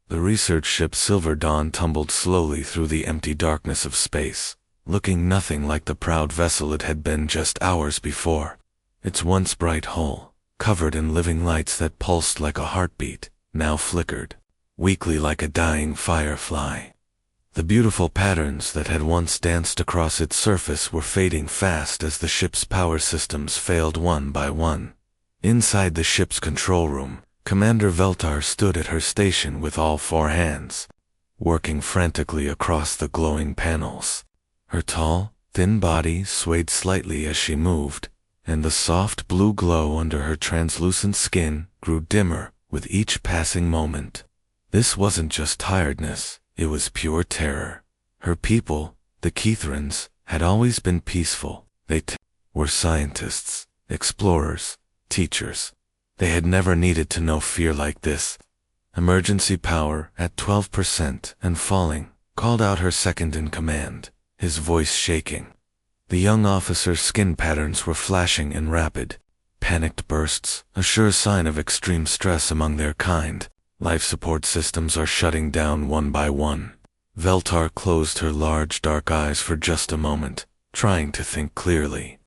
The research ship Silver Dawn tumbled slowly through the empty darkness of space, looking nothing like the proud vessel it had been just hours before. Its once bright hull, covered in living lights that pulsed like a heartbeat, now flickered, weakly like a dying firefly. The beautiful patterns that had once danced across its surface were fading fast as the ship's power systems failed one by one. Inside the ship's control room, Commander Veltar stood at her station with all four hands, working frantically across the glowing panels. Her tall, thin body swayed slightly as she moved, and the soft blue glow under her translucent skin grew dimmer with each passing moment. This wasn't just tiredness, it was pure terror. Her people, the Keithrans, had always been peaceful. They were scientists, explorers, teachers. They had never needed to know fear like this. Emergency power at 12% and falling, called out her second in command, his voice shaking. The young officer's skin patterns were flashing in rapid, panicked bursts, a sure sign of extreme stress among their kind. Life support systems are shutting down one by one. Veltar closed her large dark eyes for just a moment, trying to think clearly.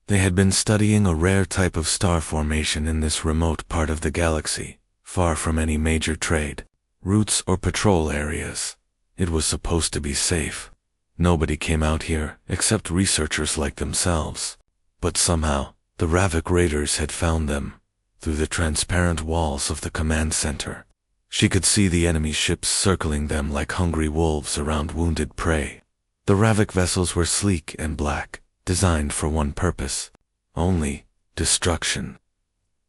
They had been studying a rare type of star formation in this remote part of the galaxy, far from any major trade routes or patrol areas. It was supposed to be safe. Nobody came out here except researchers like themselves. But somehow, the Ravik raiders had found them. Through the transparent walls of the command center, she could see the enemy ships circling them like hungry wolves around wounded prey. The Ravik vessels were sleek and black, designed for one purpose, only destruction.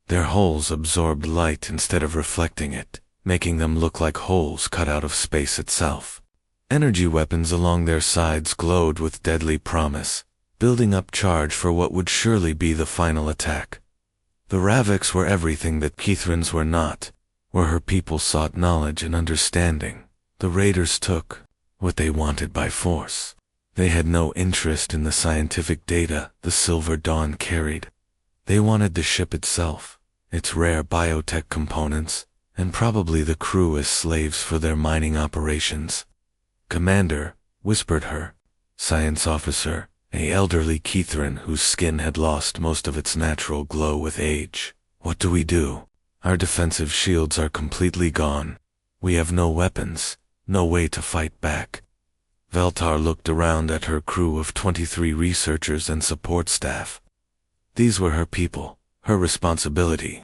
Their hulls absorbed light instead of reflecting it, making them look like holes cut out of space itself. Energy weapons along their sides glowed with deadly promise, building up charge for what would surely be the final attack. The Raviks were everything that Keithrans were not. Where her people sought knowledge and understanding, the raiders took what they wanted by force. They had no interest in the scientific data the Silver Dawn carried. They wanted the ship itself, its rare biotech components, and probably the crew as slaves for their mining operations. "Commander," whispered her science officer, an elderly Keithran whose skin had lost most of its natural glow with age. "What do we do? Our defensive shields are completely gone. We have no weapons, no way to fight back." Veltar looked around at her crew of 23 researchers and support staff. These were her people, her responsibility.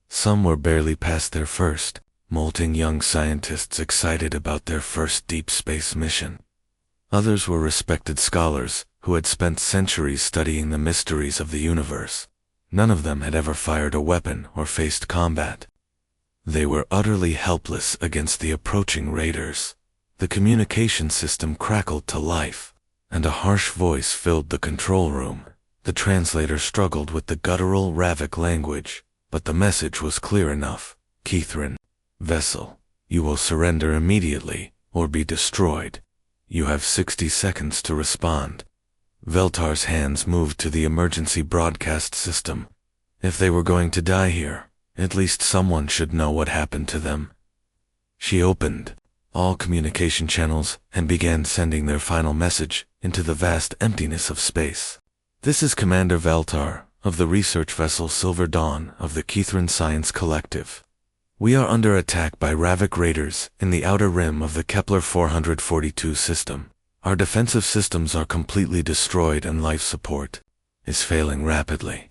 Some were barely past their first, molting young scientists excited about their first deep space mission. Others were respected scholars who had spent centuries studying the mysteries of the universe. None of them had ever fired a weapon or faced combat. They were utterly helpless against the approaching raiders. The communication system crackled to life, and a harsh voice filled the control room. The translator struggled with the guttural Ravik language, but the message was clear enough. "Keithran, vessel, you will surrender immediately or be destroyed. You have 60 seconds to respond." Veltar's hands moved to the emergency broadcast system. If they were going to die here, at least someone should know what happened to them. She opened all communication channels and began sending their final message into the vast emptiness of space. "This is Commander Veltar of the research vessel Silver Dawn of the Keithran Science Collective. We are under attack by Ravik raiders in the outer rim of the Kepler 442 system. Our defensive systems are completely destroyed and life support is failing rapidly.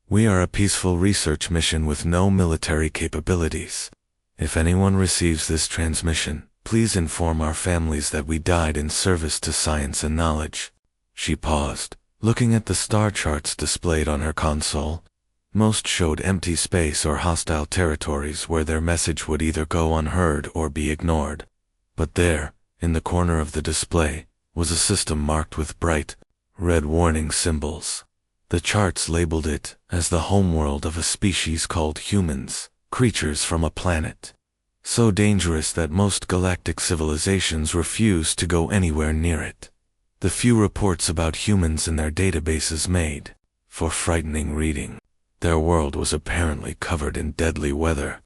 We are a peaceful research mission with no military capabilities. If anyone receives this transmission, please inform our families that we died in service to science and knowledge." She paused, looking at the star charts displayed on her console. Most showed empty space or hostile territories where their message would either go unheard or be ignored. But there, in the corner of the display, was a system marked with bright, red warning symbols. The charts labeled it as the homeworld of a species called humans, creatures from a planet so dangerous that most galactic civilizations refuse to go anywhere near it. The few reports about humans in their databases made for frightening reading. Their world was apparently covered in deadly weather,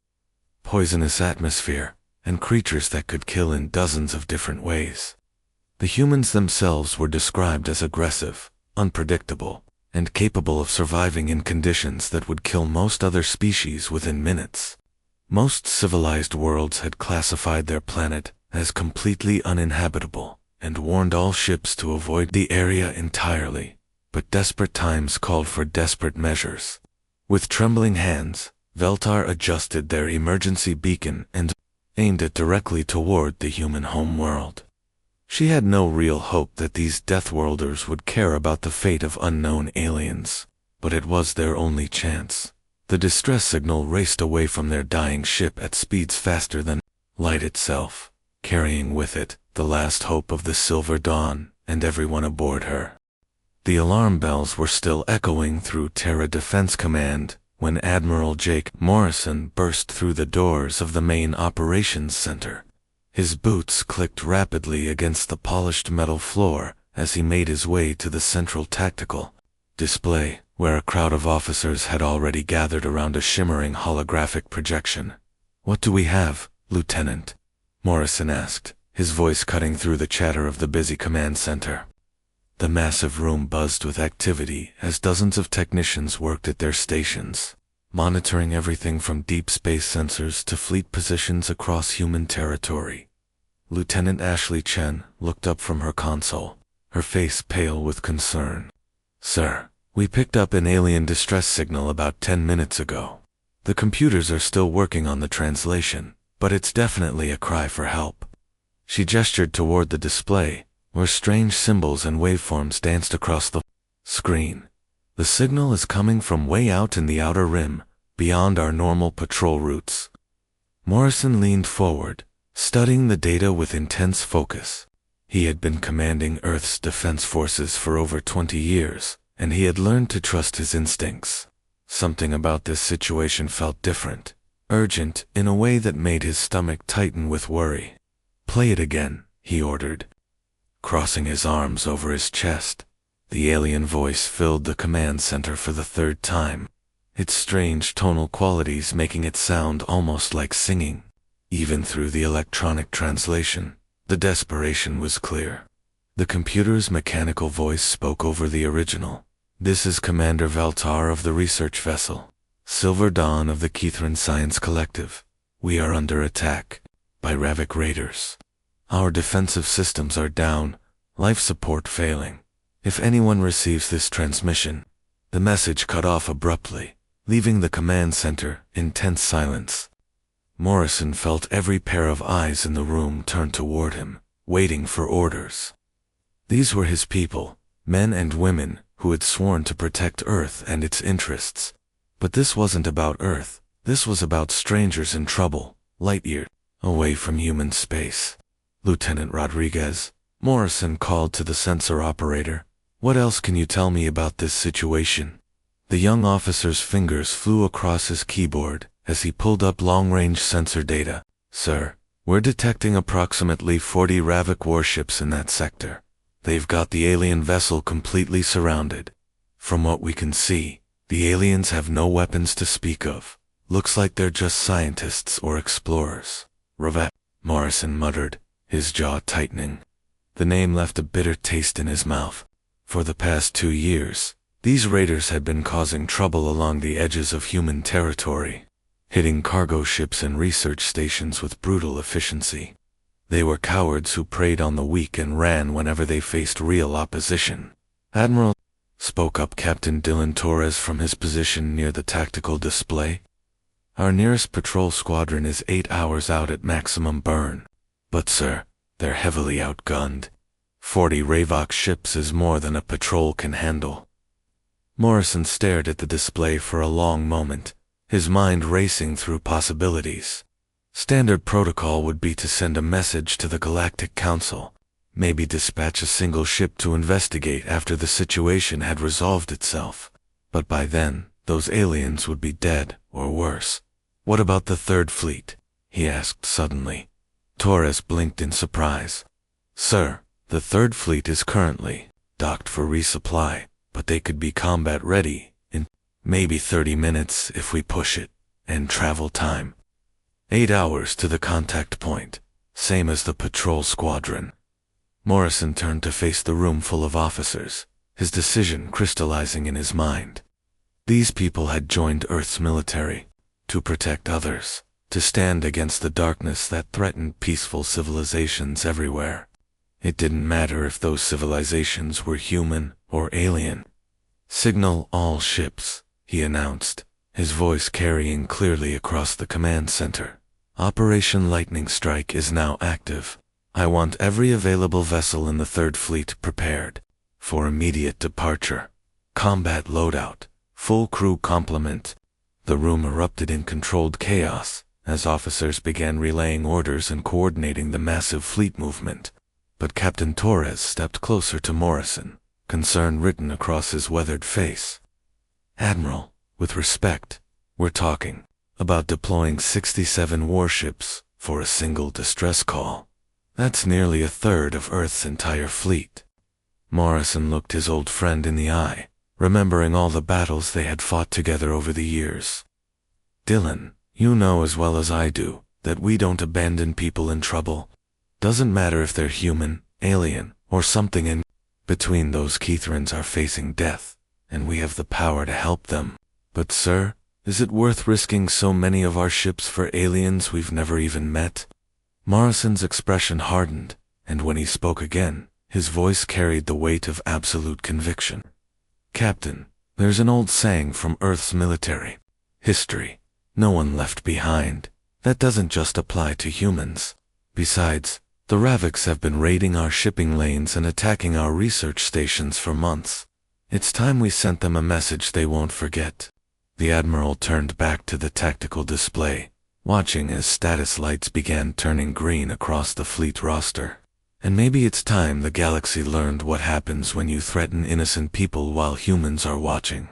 poisonous atmosphere, and creatures that could kill in dozens of different ways. The humans themselves were described as aggressive, unpredictable, and capable of surviving in conditions that would kill most other species within minutes. Most civilized worlds had classified their planet as completely uninhabitable and warned all ships to avoid the area entirely, but desperate times called for desperate measures. With trembling hands, Veltar adjusted their emergency beacon and aimed it directly toward the human homeworld. She had no real hope that these Deathworlders would care about the fate of unknown aliens, but it was their only chance. The distress signal raced away from their dying ship at speeds faster than light itself, carrying with it the last hope of the Silver Dawn and everyone aboard her. The alarm bells were still echoing through Terra Defense Command when Admiral Jake Morrison burst through the doors of the main operations center. His boots clicked rapidly against the polished metal floor as he made his way to the central tactical display, where a crowd of officers had already gathered around a shimmering holographic projection. "What do we have, Lieutenant?" Morrison asked, his voice cutting through the chatter of the busy command center. The massive room buzzed with activity as dozens of technicians worked at their stations, monitoring everything from deep space sensors to fleet positions across human territory. Lieutenant Ashley Chen looked up from her console, her face pale with concern. "Sir, we picked up an alien distress signal about 10 minutes ago. The computers are still working on the translation, but it's definitely a cry for help." She gestured toward the display, where strange symbols and waveforms danced across the screen. "The signal is coming from way out in the outer rim, beyond our normal patrol routes." Morrison leaned forward, studying the data with intense focus. He had been commanding Earth's defense forces for over 20 years, and he had learned to trust his instincts. Something about this situation felt different, urgent in a way that made his stomach tighten with worry. "Play it again," he ordered. Crossing his arms over his chest, the alien voice filled the command center for the third time, its strange tonal qualities making it sound almost like singing. Even through the electronic translation, the desperation was clear. The computer's mechanical voice spoke over the original. "This is Commander Veltar of the research vessel, Silver Dawn of the Kithran Science Collective. We are under attack by Ravik raiders. Our defensive systems are down, life support failing. If anyone receives this transmission..." The message cut off abruptly, leaving the command center in tense silence. Morrison felt every pair of eyes in the room turn toward him, waiting for orders. These were his people, men and women, who had sworn to protect Earth and its interests. But this wasn't about Earth, this was about strangers in trouble, light-years away from human space. "Lieutenant Rodriguez," Morrison called to the sensor operator, "what else can you tell me about this situation?" The young officer's fingers flew across his keyboard as he pulled up long-range sensor data. "Sir, we're detecting approximately 40 Ravik warships in that sector. They've got the alien vessel completely surrounded. From what we can see, the aliens have no weapons to speak of. Looks like they're just scientists or explorers." "Ravik," Morrison muttered, his jaw tightening. The name left a bitter taste in his mouth. For the past 2 years, these raiders had been causing trouble along the edges of human territory, hitting cargo ships and research stations with brutal efficiency. They were cowards who preyed on the weak and ran whenever they faced real opposition. "Admiral," spoke up Captain Dylan Torres from his position near the tactical display, "our nearest patrol squadron is 8 hours out at maximum burn. But sir, they're heavily outgunned. 40 Ravok ships is more than a patrol can handle." Morrison stared at the display for a long moment, his mind racing through possibilities. Standard protocol would be to send a message to the Galactic Council, maybe dispatch a single ship to investigate after the situation had resolved itself. But by then, those aliens would be dead, or worse. "What about the Third Fleet?" he asked suddenly. Torres blinked in surprise. "Sir, the Third Fleet is currently docked for resupply, but they could be combat ready in maybe 30 minutes if we push it, and travel time." 8 hours to the contact point, same as the patrol squadron. Morrison turned to face the room full of officers, his decision crystallizing in his mind. These people had joined Earth's military to protect others, to stand against the darkness that threatened peaceful civilizations everywhere. It didn't matter if those civilizations were human or alien. "Signal all ships," he announced, his voice carrying clearly across the command center. "Operation Lightning Strike is now active. I want every available vessel in the Third Fleet prepared for immediate departure. Combat loadout, full crew complement." The room erupted in controlled chaos as officers began relaying orders and coordinating the massive fleet movement. But Captain Torres stepped closer to Morrison, concern written across his weathered face. "Admiral, with respect, we're talking about deploying 67 warships for a single distress call. That's nearly a third of Earth's entire fleet." Morrison looked his old friend in the eye, remembering all the battles they had fought together over the years. "Dylan, you know as well as I do that we don't abandon people in trouble. Doesn't matter if they're human, alien, or something in between. Those Keithrans are facing death, and we have the power to help them. But sir, is it worth risking so many of our ships for aliens we've never even met?" Morrison's expression hardened, and when he spoke again, his voice carried the weight of absolute conviction. "Captain, there's an old saying from Earth's military history, 'No one left behind.' That doesn't just apply to humans. Besides, the Ravix have been raiding our shipping lanes and attacking our research stations for months. It's time we sent them a message they won't forget." The Admiral turned back to the tactical display, watching as status lights began turning green across the fleet roster. "And maybe it's time the galaxy learned what happens when you threaten innocent people while humans are watching."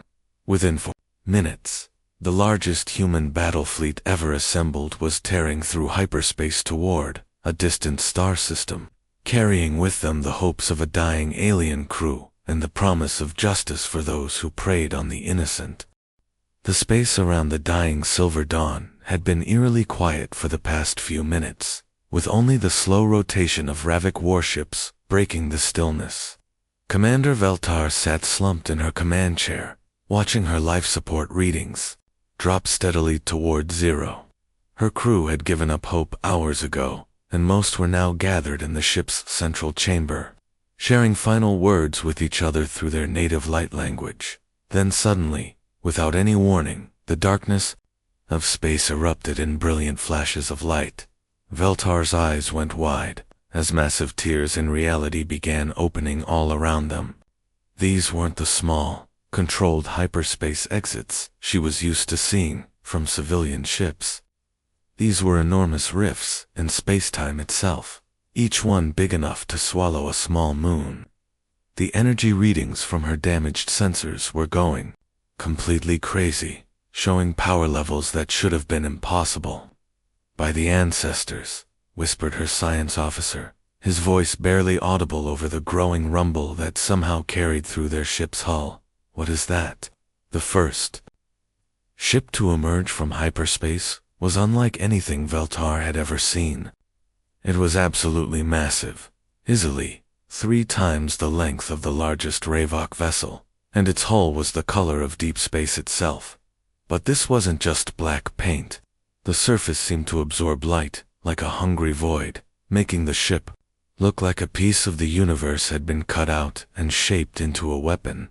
Within 4 minutes, the largest human battle fleet ever assembled was tearing through hyperspace toward a distant star system, carrying with them the hopes of a dying alien crew and the promise of justice for those who preyed on the innocent. The space around the dying Silver Dawn had been eerily quiet for the past few minutes, with only the slow rotation of Ravik warships breaking the stillness. Commander Veltar sat slumped in her command chair, watching her life support readings drop steadily toward zero. Her crew had given up hope hours ago, and most were now gathered in the ship's central chamber, sharing final words with each other through their native light language. Then suddenly, without any warning, the darkness of space erupted in brilliant flashes of light. Veltar's eyes went wide, as massive tears in reality began opening all around them. These weren't the small, controlled hyperspace exits she was used to seeing from civilian ships. These were enormous rifts in space-time itself, each one big enough to swallow a small moon. The energy readings from her damaged sensors were going completely crazy, showing power levels that should have been impossible. "By the ancestors," whispered her science officer, his voice barely audible over the growing rumble that somehow carried through their ship's hull. "What is that?" The first ship to emerge from hyperspace was unlike anything Veltar had ever seen. It was absolutely massive, easily 3 times the length of the largest Ravok vessel, and its hull was the color of deep space itself. But this wasn't just black paint. The surface seemed to absorb light, like a hungry void, making the ship look like a piece of the universe had been cut out and shaped into a weapon.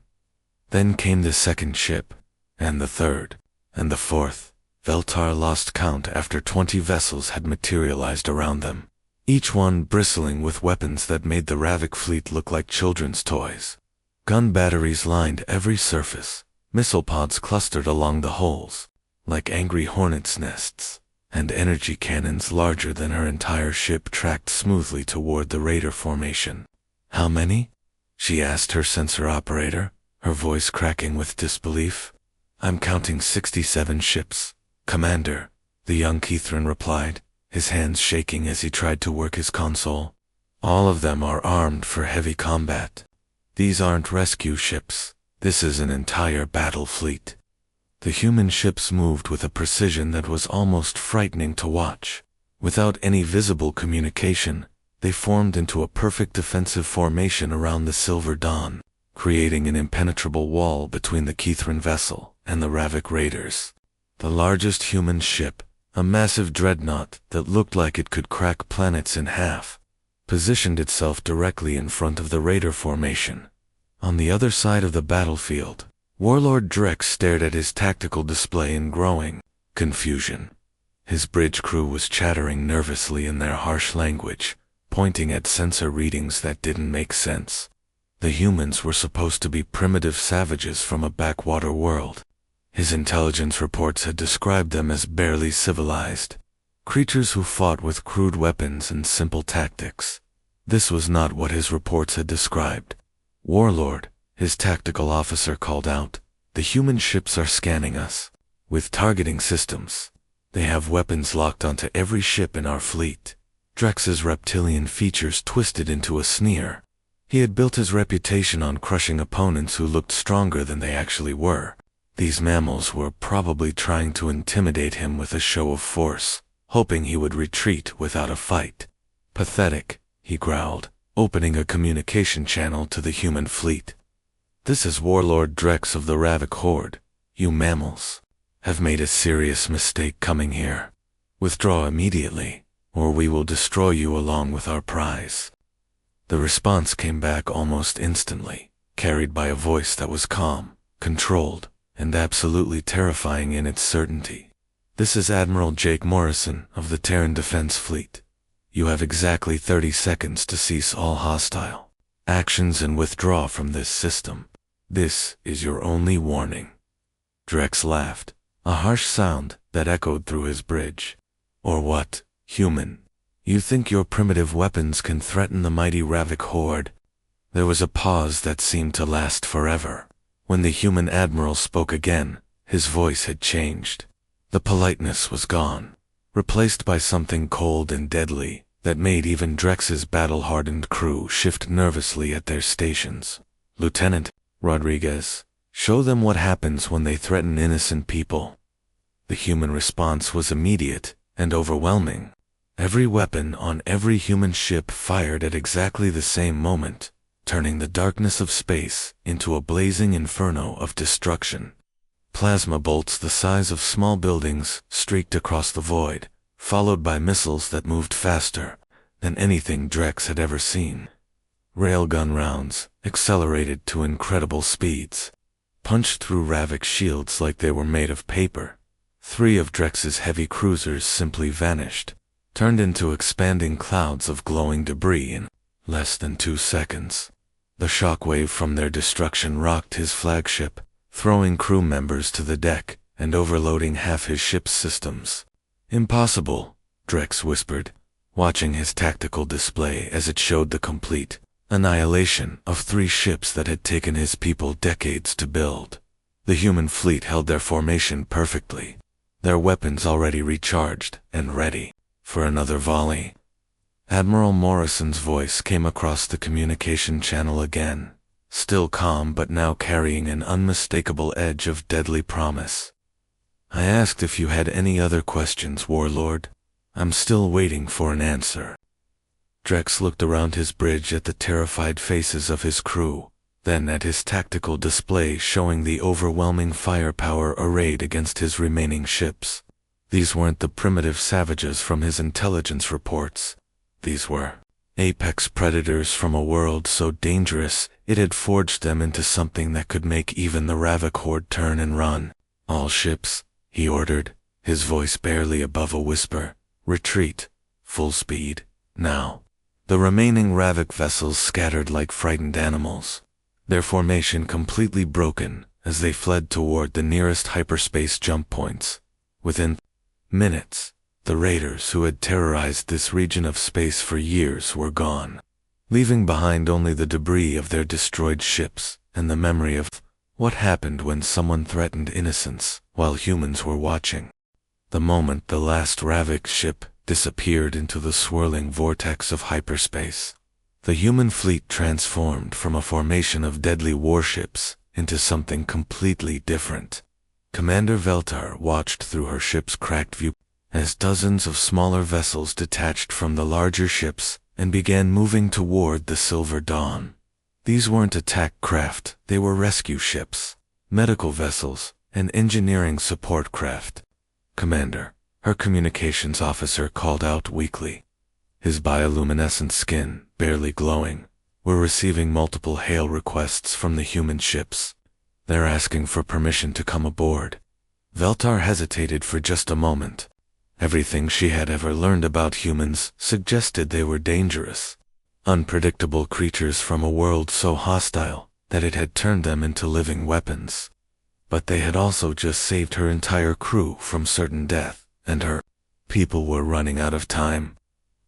Then came the second ship, and the third, and the fourth. Veltar lost count after 20 vessels had materialized around them, each one bristling with weapons that made the Ravik fleet look like children's toys. Gun batteries lined every surface, missile pods clustered along the holes, like angry hornets' nests, and energy cannons larger than her entire ship tracked smoothly toward the raider formation. "How many?" she asked her sensor operator, her voice cracking with disbelief. "I'm counting 67 ships, Commander," the young Keithran replied, his hands shaking as he tried to work his console. "All of them are armed for heavy combat. These aren't rescue ships. This is an entire battle fleet." The human ships moved with a precision that was almost frightening to watch. Without any visible communication, they formed into a perfect defensive formation around the Silver Dawn, creating an impenetrable wall between the Kithran vessel and the Ravik raiders. The largest human ship, a massive dreadnought that looked like it could crack planets in half, positioned itself directly in front of the raider formation. On the other side of the battlefield, Warlord Drex stared at his tactical display in growing confusion. His bridge crew was chattering nervously in their harsh language, pointing at sensor readings that didn't make sense. The humans were supposed to be primitive savages from a backwater world. His intelligence reports had described them as barely civilized, creatures who fought with crude weapons and simple tactics. This was not what his reports had described. Warlord, his tactical officer called out, "The human ships are scanning us with targeting systems. They have weapons locked onto every ship in our fleet." Drex's reptilian features twisted into a sneer. He had built his reputation on crushing opponents who looked stronger than they actually were. These mammals were probably trying to intimidate him with a show of force, hoping he would retreat without a fight. "Pathetic," he growled, opening a communication channel to the human fleet. "This is Warlord Drex of the Ravik Horde. You mammals have made a serious mistake coming here. Withdraw immediately, or we will destroy you along with our prize." The response came back almost instantly, carried by a voice that was calm, controlled, and absolutely terrifying in its certainty. "This is Admiral Jake Morrison of the Terran Defense Fleet. You have exactly 30 seconds to cease all hostile actions and withdraw from this system. This is your only warning." Drex laughed, a harsh sound that echoed through his bridge. "Or what, human? You think your primitive weapons can threaten the mighty Ravik Horde?" There was a pause that seemed to last forever. When the human admiral spoke again, his voice had changed. The politeness was gone, replaced by something cold and deadly that made even Drex's battle-hardened crew shift nervously at their stations. "Lieutenant Rodriguez, show them what happens when they threaten innocent people." The human response was immediate and overwhelming. Every weapon on every human ship fired at exactly the same moment, turning the darkness of space into a blazing inferno of destruction. Plasma bolts the size of small buildings streaked across the void, followed by missiles that moved faster than anything Drex had ever seen. Railgun rounds, accelerated to incredible speeds, punched through Ravik shields like they were made of paper. 3 of Drex's heavy cruisers simply vanished, turned into expanding clouds of glowing debris in less than 2 seconds. The shockwave from their destruction rocked his flagship, throwing crew members to the deck and overloading half his ship's systems. "Impossible," Drex whispered, watching his tactical display as it showed the complete annihilation of 3 ships that had taken his people decades to build. The human fleet held their formation perfectly, their weapons already recharged and ready for another volley. Admiral Morrison's voice came across the communication channel again, still calm but now carrying an unmistakable edge of deadly promise. "I asked if you had any other questions, Warlord. I'm still waiting for an answer." Drex looked around his bridge at the terrified faces of his crew, then at his tactical display showing the overwhelming firepower arrayed against his remaining ships. These weren't the primitive savages from his intelligence reports. These were apex predators from a world so dangerous it had forged them into something that could make even the Ravik Horde turn and run. "All ships," he ordered, his voice barely above a whisper, "retreat, full speed, now." The remaining Ravik vessels scattered like frightened animals, their formation completely broken as they fled toward the nearest hyperspace jump points. Within minutes, the raiders who had terrorized this region of space for years were gone, leaving behind only the debris of their destroyed ships and the memory of what happened when someone threatened innocence while humans were watching. The moment the last Ravik ship disappeared into the swirling vortex of hyperspace, the human fleet transformed from a formation of deadly warships into something completely different. Commander Veltar watched through her ship's cracked view as dozens of smaller vessels detached from the larger ships and began moving toward the Silver Dawn. These weren't attack craft, they were rescue ships, medical vessels, and engineering support craft. Commander, her communications officer called out weakly. His bioluminescent skin, barely glowing, were receiving multiple hail requests from the human ships. They're asking for permission to come aboard. Veltar hesitated for just a moment. Everything she had ever learned about humans suggested they were dangerous, unpredictable creatures from a world so hostile that it had turned them into living weapons. But they had also just saved her entire crew from certain death, and her people were running out of time.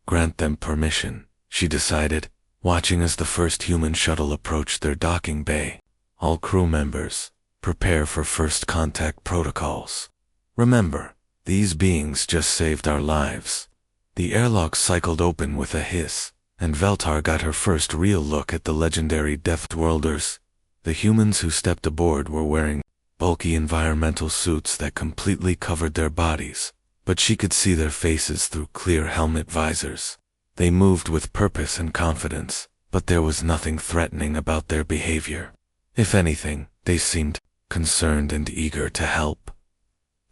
Grant them permission, she decided, watching as the first human shuttle approached their docking bay. All crew members, prepare for first contact protocols. Remember, these beings just saved our lives. The airlock cycled open with a hiss, and Veltar got her first real look at the legendary Deathworlders. The humans who stepped aboard were wearing bulky environmental suits that completely covered their bodies, but she could see their faces through clear helmet visors. They moved with purpose and confidence, but there was nothing threatening about their behavior. If anything, they seemed concerned and eager to help.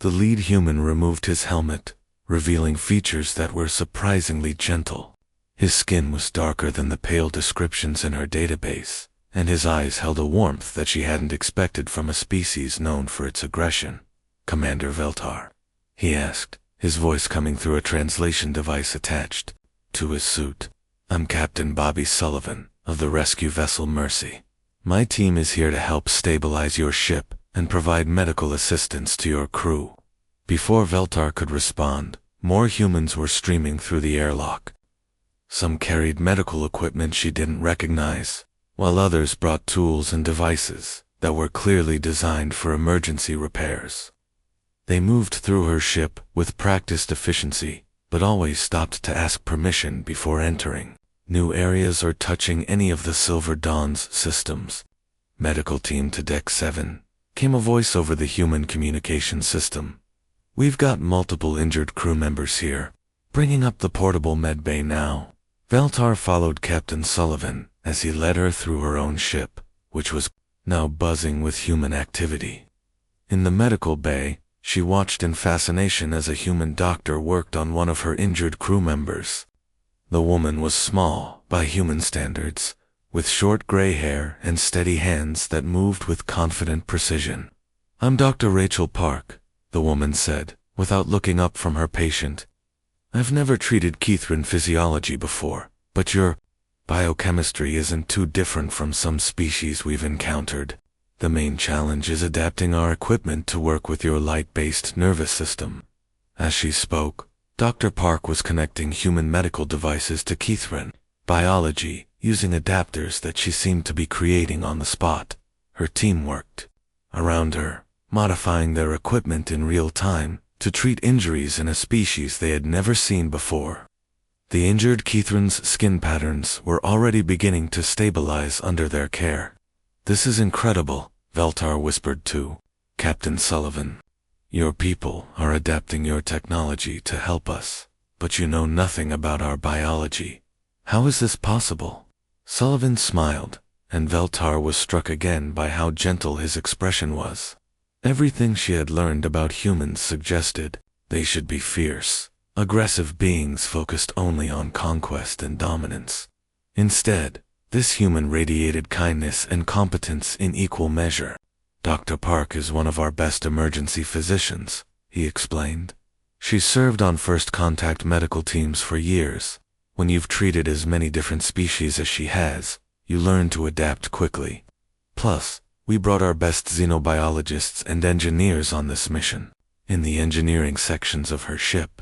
The lead human removed his helmet, revealing features that were surprisingly gentle. His skin was darker than the pale descriptions in her database, and his eyes held a warmth that she hadn't expected from a species known for its aggression. "Commander Veltar?" he asked, his voice coming through a translation device attached to his suit. "I'm Captain Bobby Sullivan, of the rescue vessel Mercy. My team is here to help stabilize your ship and provide medical assistance to your crew." Before Veltar could respond, more humans were streaming through the airlock. Some carried medical equipment she didn't recognize, while others brought tools and devices that were clearly designed for emergency repairs. They moved through her ship with practiced efficiency, but always stopped to ask permission before entering new areas or touching any of the Silver Dawn's systems. "Medical team to Deck 7, came a voice over the human communication system. "We've got multiple injured crew members here. Bringing up the portable medbay now." Veltar followed Captain Sullivan as he led her through her own ship, which was now buzzing with human activity. In the medical bay, she watched in fascination as a human doctor worked on one of her injured crew members. The woman was small, by human standards, with short gray hair and steady hands that moved with confident precision. "I'm Dr. Rachel Park," the woman said, without looking up from her patient. "I've never treated Kithran physiology before, but your biochemistry isn't too different from some species we've encountered. The main challenge is adapting our equipment to work with your light-based nervous system." As she spoke, Dr. Park was connecting human medical devices to Kithran biology using adapters that she seemed to be creating on the spot. Her team worked around her, modifying their equipment in real time to treat injuries in a species they had never seen before. The injured Kithran's skin patterns were already beginning to stabilize under their care. "This is incredible," Veltar whispered to Captain Sullivan. "Your people are adapting your technology to help us, but you know nothing about our biology. How is this possible?" Sullivan smiled, and Veltar was struck again by how gentle his expression was. Everything she had learned about humans suggested they should be fierce, aggressive beings focused only on conquest and dominance. Instead, this human radiated kindness and competence in equal measure. "Dr. Park is one of our best emergency physicians," he explained. "She's served on first contact medical teams for years. When you've treated as many different species as she has, you learn to adapt quickly. Plus, we brought our best xenobiologists and engineers on this mission." In the engineering sections of her ship,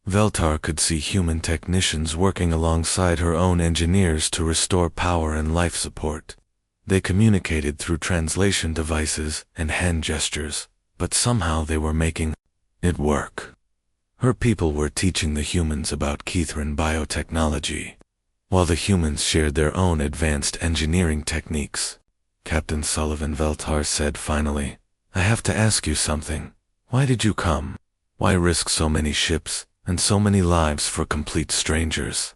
Veltar could see human technicians working alongside her own engineers to restore power and life support. They communicated through translation devices and hand gestures, but somehow they were making it work. Her people were teaching the humans about Kithran biotechnology, while the humans shared their own advanced engineering techniques. "Captain Sullivan," Veltar said finally, I have to ask you something. Why did you come? Why risk so many ships and so many lives for complete strangers?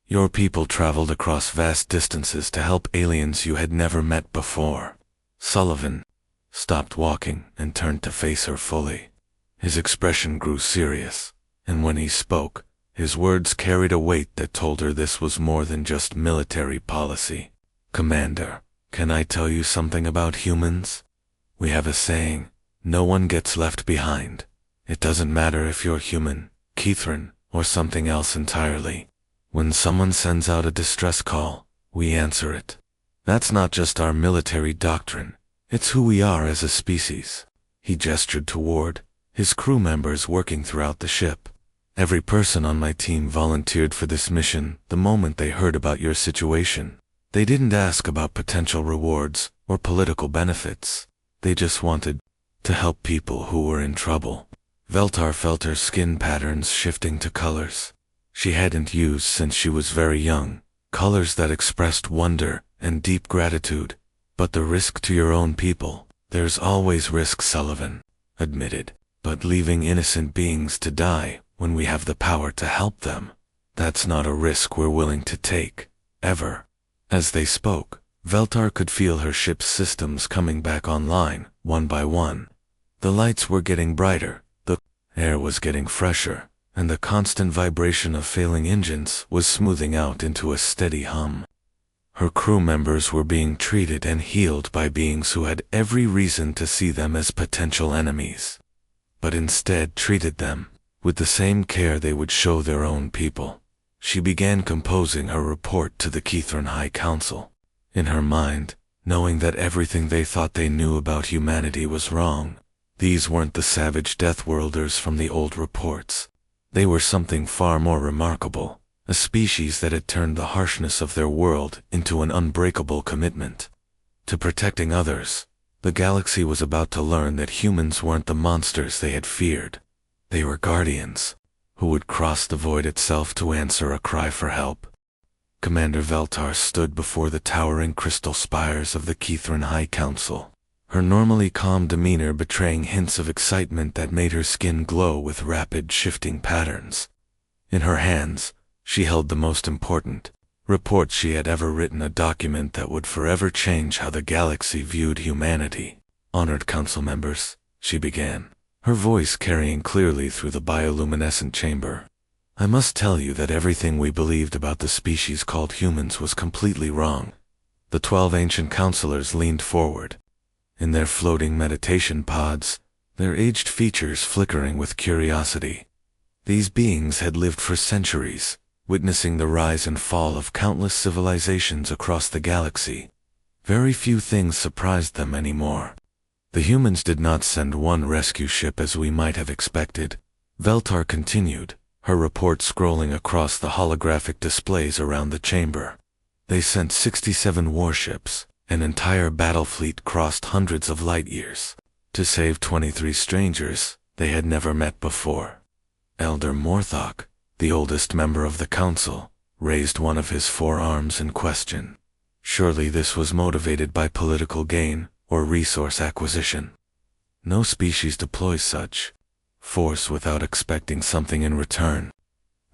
Your people traveled across vast distances to help aliens you had never met before. Sullivan stopped walking and turned to face her fully. His expression grew serious, and when he spoke, his words carried a weight that told her this was more than just military policy. Commander, can I tell you something about humans? We have a saying, no one gets left behind. It doesn't matter if you're human, Keithran, or something else entirely. When someone sends out a distress call, we answer it. That's not just our military doctrine, it's who we are as a species. He gestured toward his crew members working throughout the ship. Every person on my team volunteered for this mission the moment they heard about your situation. They didn't ask about potential rewards or political benefits. They just wanted to help people who were in trouble. Veltar felt her skin patterns shifting to colors she hadn't used since she was very young, colors that expressed wonder and deep gratitude. But the risk to your own people, there's always risk, Sullivan admitted. But leaving innocent beings to die when we have the power to help them, that's not a risk we're willing to take, ever. As they spoke, Veltar could feel her ship's systems coming back online, one by one. The lights were getting brighter, the air was getting fresher, and the constant vibration of failing engines was smoothing out into a steady hum. Her crew members were being treated and healed by beings who had every reason to see them as potential enemies, but instead treated them with the same care they would show their own people. She began composing her report to the Keithran High Council. In her mind, knowing that everything they thought they knew about humanity was wrong. These weren't the savage Deathworlders from the old reports. They were something far more remarkable, a species that had turned the harshness of their world into an unbreakable commitment to protecting others. The galaxy was about to learn that humans weren't the monsters they had feared. They were guardians, who would cross the void itself to answer a cry for help. Commander Veltar stood before the towering crystal spires of the Keithran High Council, her normally calm demeanor betraying hints of excitement that made her skin glow with rapid shifting patterns. In her hands, she held the most important report she had ever written, a document that would forever change how the galaxy viewed humanity. Honored council members, she began, her voice carrying clearly through the bioluminescent chamber. I must tell you that everything we believed about the species called humans was completely wrong. The 12 ancient counselors leaned forward. In their floating meditation pods, their aged features flickering with curiosity. These beings had lived for centuries, witnessing the rise and fall of countless civilizations across the galaxy. Very few things surprised them anymore. The humans did not send one rescue ship as we might have expected. Veltar continued, her report scrolling across the holographic displays around the chamber. They sent 67 warships. An entire battle fleet crossed hundreds of light years to save 23 strangers they had never met before. Elder Morthok, the oldest member of the council, raised one of his forearms in question. Surely this was motivated by political gain or resource acquisition. No species deploys such force without expecting something in return.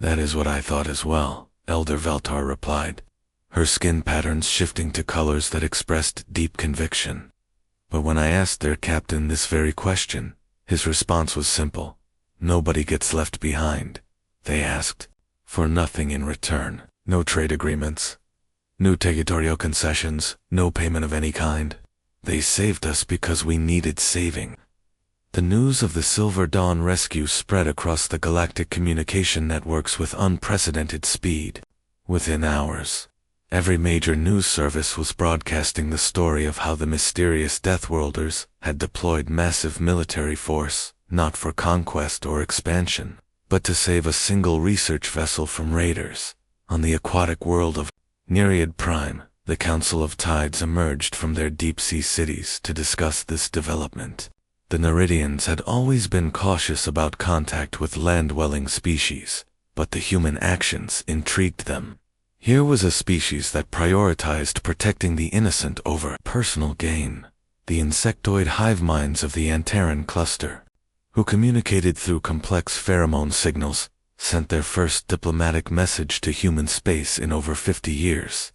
That is what I thought as well, Elder Veltar replied, her skin patterns shifting to colors that expressed deep conviction. But when I asked their captain this very question, his response was simple. Nobody gets left behind. They asked for nothing in return. No trade agreements, no territorial concessions, no payment of any kind. They saved us because we needed saving. The news of the Silver Dawn rescue spread across the galactic communication networks with unprecedented speed. Within hours, every major news service was broadcasting the story of how the mysterious Deathworlders had deployed massive military force, not for conquest or expansion, but to save a single research vessel from raiders. On the aquatic world of Nereid Prime, the Council of Tides emerged from their deep-sea cities to discuss this development. The Neridians had always been cautious about contact with land-dwelling species, but the human actions intrigued them. Here was a species that prioritized protecting the innocent over personal gain. the insectoid hive minds of the Antaran cluster, who communicated through complex pheromone signals, sent their first diplomatic message to human space in over 50 years.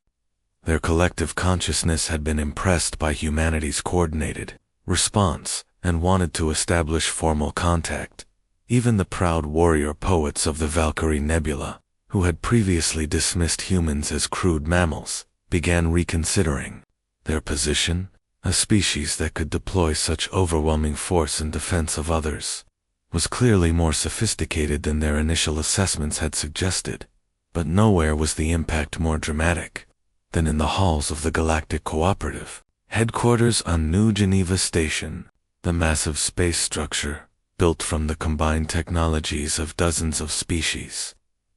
Their collective consciousness had been impressed by humanity's coordinated response and wanted to establish formal contact. Even the proud warrior poets of the Valkyrie Nebula, who had previously dismissed humans as crude mammals, began reconsidering their position. A species that could deploy such overwhelming force in defense of others was clearly more sophisticated than their initial assessments had suggested, but nowhere was the impact more dramatic than in the halls of the Galactic Cooperative headquarters on New Geneva Station. The massive space structure, built from the combined technologies of dozens of species,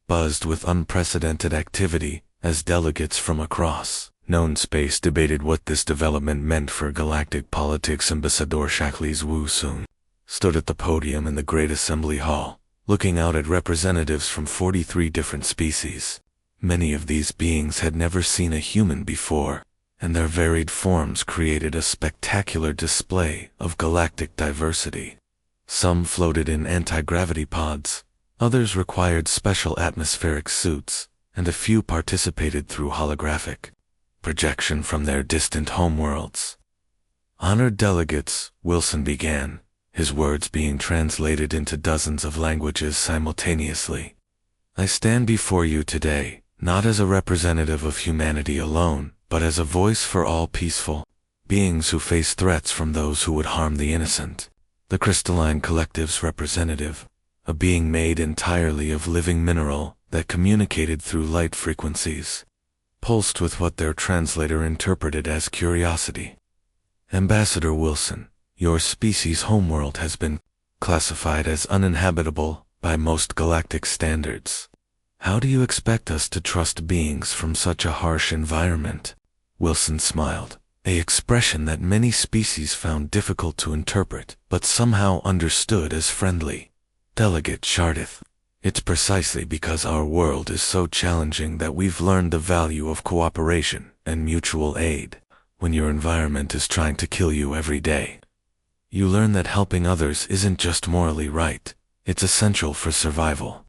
buzzed with unprecedented activity as delegates from across known space debated what this development meant for galactic politics. Ambassador Shakli's Wu Sun stood at the podium in the Great Assembly Hall, looking out at representatives from 43 different species. Many of these beings had never seen a human before, and their varied forms created a spectacular display of galactic diversity. Some floated in anti-gravity pods, others required special atmospheric suits, and a few participated through holographic projection from their distant homeworlds. Honored delegates, Wilson began, his words being translated into dozens of languages simultaneously. I stand before you today, not as a representative of humanity alone, but as a voice for all peaceful beings who face threats from those who would harm the innocent. The Crystalline Collective's representative, a being made entirely of living mineral that communicated through light frequencies, pulsed with what their translator interpreted as curiosity. Ambassador Wilson, your species' homeworld has been classified as uninhabitable by most galactic standards. How do you expect us to trust beings from such a harsh environment? Wilson smiled, an expression that many species found difficult to interpret, but somehow understood as friendly. Delegate Shardith, it's precisely because our world is so challenging that we've learned the value of cooperation and mutual aid. When your environment is trying to kill you every day, you learn that helping others isn't just morally right, it's essential for survival.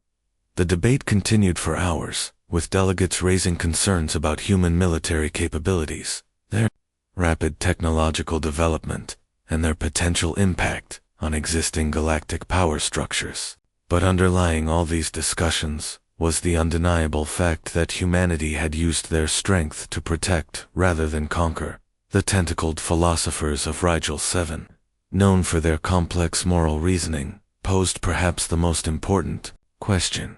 The debate continued for hours, with delegates raising concerns about human military capabilities, their rapid technological development, and their potential impact on existing galactic power structures. But underlying all these discussions was the undeniable fact that humanity had used their strength to protect rather than conquer. The tentacled philosophers of Rigel 7, known for their complex moral reasoning, posed perhaps the most important question.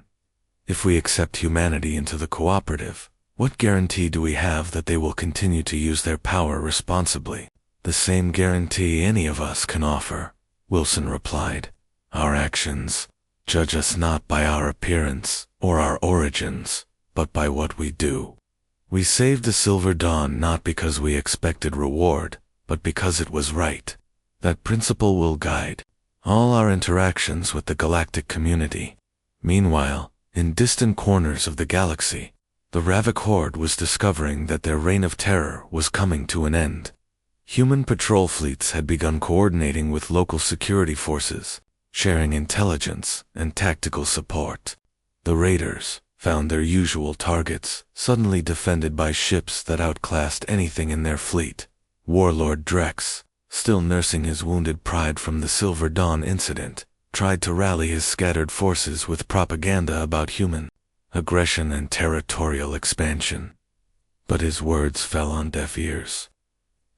If we accept humanity into the cooperative, what guarantee do we have that they will continue to use their power responsibly? The same guarantee any of us can offer, Wilson replied. Our actions judge us not by our appearance or our origins, but by what we do. We saved the Silver Dawn not because we expected reward, but because it was right. That principle will guide all our interactions with the galactic community. Meanwhile, in distant corners of the galaxy, the Ravik Horde was discovering that their reign of terror was coming to an end. Human patrol fleets had begun coordinating with local security forces, sharing intelligence and tactical support. The raiders found their usual targets suddenly defended by ships that outclassed anything in their fleet. Warlord Drex, still nursing his wounded pride from the Silver Dawn incident, tried to rally his scattered forces with propaganda about human aggression and territorial expansion. But his words fell on deaf ears.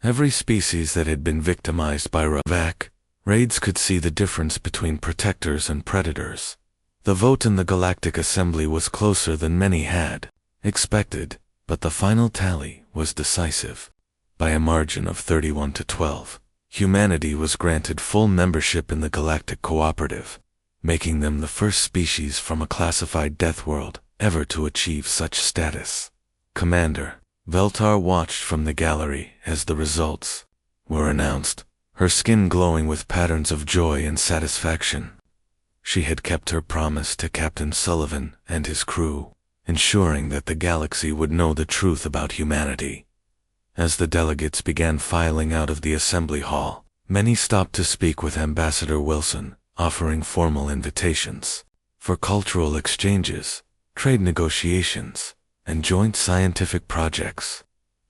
Every species that had been victimized by Ravik raids could see the difference between protectors and predators. The vote in the Galactic Assembly was closer than many had expected, but the final tally was decisive. By a margin of 31 to 12, humanity was granted full membership in the Galactic Cooperative, making them the first species from a classified death world ever to achieve such status. Commander Veltar watched from the gallery as the results were announced, her skin glowing with patterns of joy and satisfaction. She had kept her promise to Captain Sullivan and his crew, ensuring that the galaxy would know the truth about humanity. As the delegates began filing out of the assembly hall, many stopped to speak with Ambassador Wilson, offering formal invitations for cultural exchanges, trade negotiations, and joint scientific projects.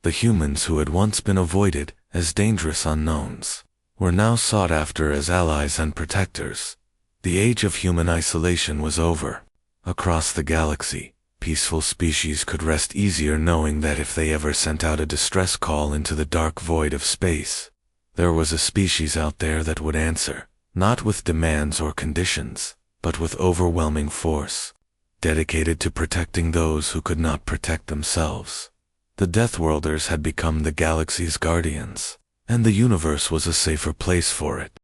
The humans who had once been avoided as dangerous unknowns were now sought after as allies and protectors. The age of human isolation was over. Across the galaxy, peaceful species could rest easier knowing that if they ever sent out a distress call into the dark void of space, there was a species out there that would answer, not with demands or conditions, but with overwhelming force, dedicated to protecting those who could not protect themselves. The Deathworlders had become the galaxy's guardians, and the universe was a safer place for it.